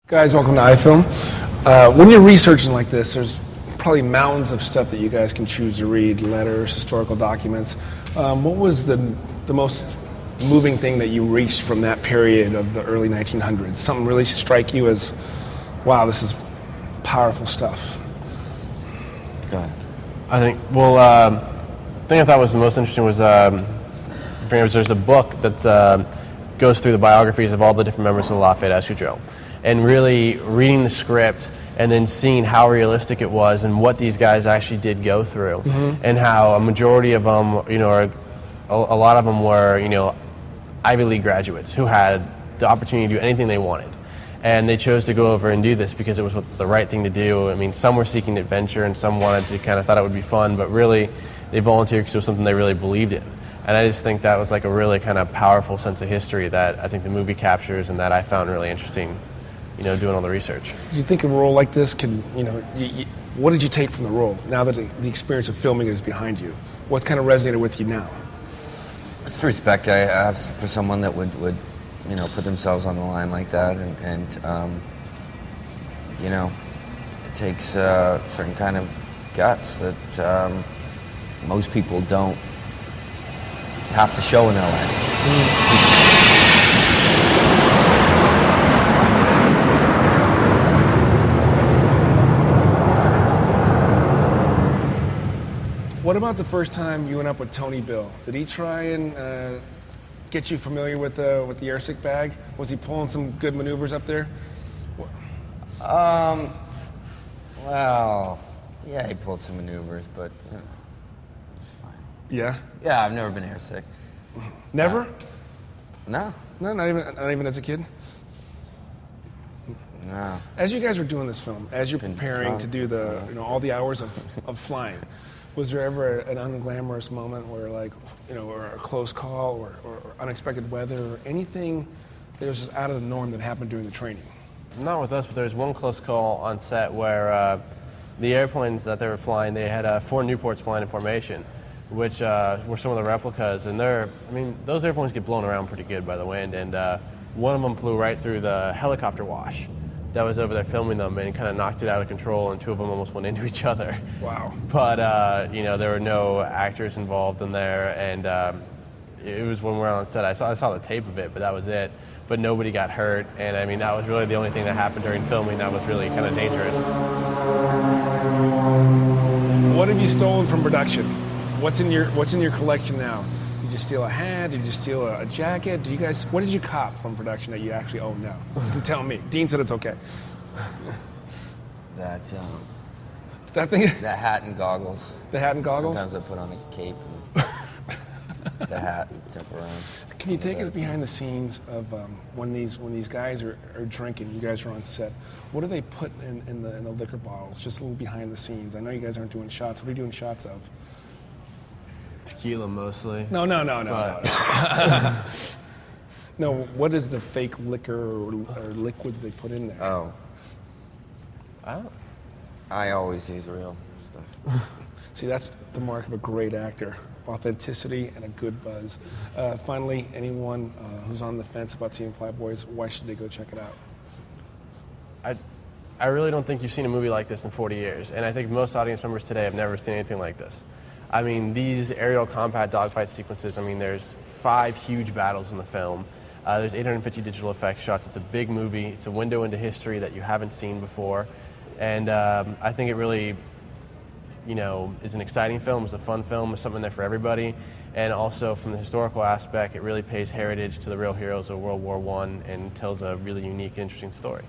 Guys, welcome to iFilm. When you're researching like this, there's probably mountains of stuff that you guys can choose to read, letters, historical documents. What was the most moving thing that you reached from that period of the early 1900s? Something really strike you as, wow, this is powerful stuff? Go ahead. I think, the thing I thought was the most interesting was there's a book that goes through the biographies of all the different members of the Lafayette Escadrille, and really reading the script and then seeing how realistic it was and what these guys actually did go through, and how a majority of them, a lot of them were, Ivy League graduates who had the opportunity to do anything they wanted. And they chose to go over and do this because it was the right thing to do. I mean, some were seeking adventure and some wanted to kind of thought it would be fun, but really they volunteered because it was something they really believed in. And I just think that was like a really kind of powerful sense of history that I think the movie captures and that I found really interesting, doing all the research. Do you think a role like this can, what did you take from the role now that the experience of filming is behind you? What kind of resonated with you now? It's the respect I have for someone that would put themselves on the line like that, and it takes a certain kind of guts that most people don't have to show in their life. What about the first time you went up with Tony Bill? Did he try and get you familiar with the airsick bag? Was he pulling some good maneuvers up there? Well, yeah, he pulled some maneuvers, but it's fine. Yeah? Yeah, I've never been airsick. Never? No. No, not even as a kid? No. As you guys were doing this film, as you're preparing to do the, all the hours of flying, was there ever an unglamorous moment where, or a close call or unexpected weather or anything that was just out of the norm that happened during the training? Not with us, but there was one close call on set where the airplanes that they were flying, they had 4 Newports flying in formation, which were some of the replicas, and those airplanes get blown around pretty good by the wind, and one of them flew right through the helicopter wash that was over there filming them and kind of knocked it out of control, and 2 of them almost went into each other. Wow. But, there were no actors involved in there, and it was when we were on set. I saw the tape of it, but that was it. But nobody got hurt, and that was really the only thing that happened during filming that was really kind of dangerous. What have you stolen from production? What's in your collection now? Did you steal a hat? Did you steal a jacket? What did you cop from production that you actually own now? You can tell me. Dean said it's okay. That thing? The hat and goggles. The hat and goggles? Sometimes I put on a cape and the hat and jump around. Can you take us behind the scenes of when these guys are drinking, you guys are on set, what do they put in the liquor bottles? Just a little behind the scenes. I know you guys aren't doing shots. What are you doing shots of? Tequila mostly. No. No, what is the fake liquor or liquid they put in there? Oh. I always use real stuff. See, that's the mark of a great actor. Authenticity and a good buzz. Finally, anyone who's on the fence about seeing Flyboys, why should they go check it out? I really don't think you've seen a movie like this in 40 years, and I think most audience members today have never seen anything like this. These aerial combat dogfight sequences, there's 5 huge battles in the film. There's 850 digital effects shots. It's a big movie. It's a window into history that you haven't seen before. And I think it really, is an exciting film. It's a fun film. It's something there for everybody. And also from the historical aspect, it really pays heritage to the real heroes of World War I and tells a really unique, interesting story.